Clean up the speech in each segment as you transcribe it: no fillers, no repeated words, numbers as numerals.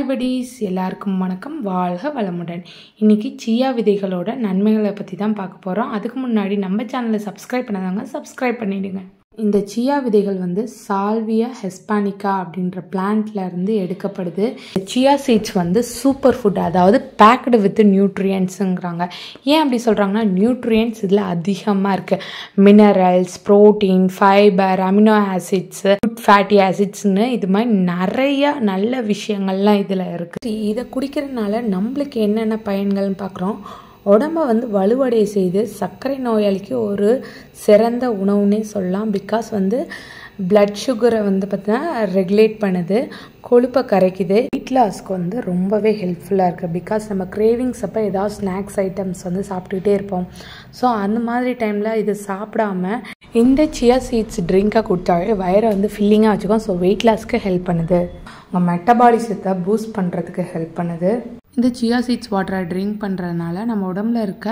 everybody's எல்லாருக்கும் வணக்கம். வாழ்க வளமுடன். இன்னைக்கு சியா விதைகளோட நன்மைகளை பற்றி தான் பார்க்க போகிறோம். அதுக்கு முன்னாடி நம்ம சேனலை சப்ஸ்கிரைப் பண்ணாதவங்க சப்ஸ்கிரைப் பண்ணிடுங்க. இந்த சியா விதைகள் சால்வியா ஹெஸ்பானிகா அப்படின்ற பிளான்ட்ல இருந்து எடுக்கப்படுது. சியா சீட்ஸ் சூப்பர் ஃபுட், அதாவது பேக்டு வித் நியூட்ரியன்ஸுங்கிறாங்க. ஏன் அப்படி சொல்கிறாங்கன்னா, நியூட்ரியன்ஸ் இதில் அதிகமாக இருக்குது. Minerals, protein, fibre, amino acids, good fatty ஆசிட்ஸ்னு இது மாதிரி நிறையா நல்ல விஷயங்கள்லாம் இதில் இருக்குது. இதை குடிக்கிறதுனால நம்மளுக்கு என்னென்ன பயன்கள்னு பார்க்குறோம். உடம்பை வலுவடைய செய்து சர்க்கரை நோயாளிக்கு ஒரு சிறந்த உணவுன்னே சொல்லலாம். பிகாஸ் பிளட் சுகரை பார்த்தீங்கன்னா ரெகுலேட் பண்ணுது, கொழுப்பை கரைக்குது. வெயிட் லாஸ்க்கு ரொம்பவே ஹெல்ப்ஃபுல்லாக இருக்குது. பிகாஸ் நம்ம கிரேவிங்ஸ் அப்போ ஏதாவது ஸ்நாக்ஸ் ஐட்டம்ஸ் சாப்பிட்டுக்கிட்டே இருப்போம். ஸோ அந்த மாதிரி டைமில் இது சாப்பிடாம இந்த சியா சீட்ஸ் ட்ரிங்காக கொடுத்தாலே வயிறை ஃபில்லிங்காக வச்சுக்கோம். ஸோ வெயிட் லாஸ்க்கு ஹெல்ப் பண்ணுது, உங்கள் மெட்டபாலிசத்தை பூஸ்ட் பண்ணுறதுக்கு ஹெல்ப் பண்ணுது. இந்த சியா சீட்ஸ் வாட்டரை ட்ரிங்க் பண்ணுறதுனால நம்ம உடம்புல இருக்க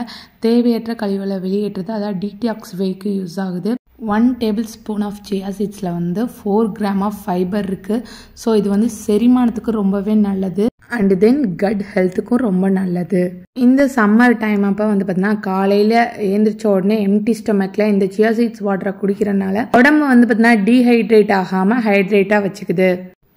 தேவையற்ற கழிவுகளை வெளியேற்றுறது, அதாவது டீடாக்ஸ் வேக்கு யூஸ் ஆகுது. 1 டேபிள் ஸ்பூன் ஆஃப் சியா சீட்ஸில் 4 கிராம் ஆஃப் ஃபைபர் இருக்குது. ஸோ இது செரிமானத்துக்கு ரொம்பவே நல்லது. அண்ட் தென் கட் ஹெல்த்துக்கும் ரொம்ப நல்லது. இந்த சம்மர் டைம் அப்போ பார்த்தீங்கன்னா காலையில் எழுந்திரிச்ச உடனே எம்டி ஸ்டொமக்கில் இந்த சியா சீட்ஸ் வாட்டரை குடிக்கிறதுனால உடம்பு பார்த்தீங்கன்னா டீஹைட்ரேட் ஆகாமல் ஹைட்ரேட்டாக வச்சுக்குது.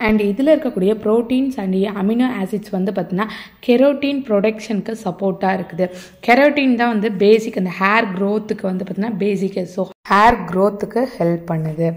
அண்ட் இதில் இருக்கக்கூடிய ப்ரோட்டீன்ஸ் அண்ட் அமினோ ஆசிட்ஸ் பார்த்தீங்கன்னா கெரோட்டின் ப்ரொடக்ஷனுக்கு சப்போர்ட்டாக இருக்குது. கெரோட்டின் தான் பேசிக், அந்த ஹேர் க்ரோத்துக்கு பார்த்தீங்கன்னா பேசிக்கு. ஸோ ஹேர் க்ரோத்துக்கு ஹெல்ப் பண்ணுது.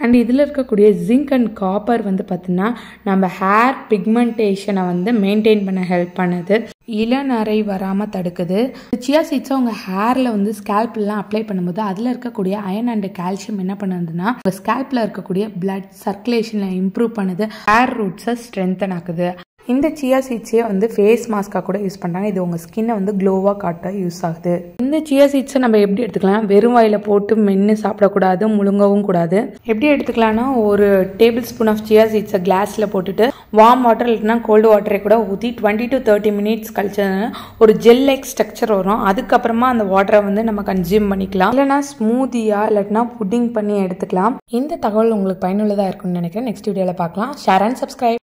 அண்ட் இதில் இருக்கக்கூடிய ஜிங்க் அண்ட் காப்பர் பார்த்தீங்கன்னா நம்ம ஹேர் பிக்மெண்டேஷனை மெயின்டைன் பண்ண ஹெல்ப் பண்ணுது, இளநரை வராமல் தடுக்குது. சியா சீட்ஸை உங்கள் ஹேரில் ஸ்கேல்ப்லாம் அப்ளை பண்ணும்போது அதில் இருக்கக்கூடிய அயன் அண்ட் கால்சியம் என்ன பண்ணுதுன்னா உங்கள் ஸ்கேல்பில் இருக்கக்கூடிய பிளட் சர்க்குலேஷனை இம்ப்ரூவ் பண்ணுது, ஹேர் ரூட்ஸை ஸ்ட்ரென்தன் ஆக்குது. இந்த சியா சீட்ஸே ஃபேஸ் மாஸ்க்காக கூட யூஸ் பண்ணுறாங்க. இது உங்கள் ஸ்கின்னை க்ளோவாக காட்ட யூஸ் ஆகுது. இந்த சியா சீட்ஸை நம்ம எப்படி எடுத்துக்கலாம்? வெறும் வாயில் போட்டு மென்று சாப்பிடக்கூடாது, முழுங்கவும் கூடாது. எப்படி எடுத்துக்கலாம்னா, ஒரு டேபிள் ஸ்பூன் ஆஃப் சியா சீட்ஸை கிளாஸில் போட்டுட்டு வார்ம் வாட்டர் இல்லைனா கோல்டு வாட்டரை கூட ஊற்றி 20 to 30 மினிட்ஸ் கழிச்சு ஒரு ஜெல் லைக் ஸ்ட்ரக்சர் வரும். அதுக்கப்புறமா அந்த வாட்டரை நம்ம கன்சியூம் பண்ணிக்கலாம். இல்லைனா ஸ்மூதியாக இல்லாட்டினா புட்டிங் பண்ணி எடுத்துக்கலாம். இந்த தகவல் உங்களுக்கு பயனுள்ளதாக இருக்கும்னு நினைக்கிறேன். நெக்ஸ்ட் வீடியோவில் பார்க்கலாம். Share and subscribe.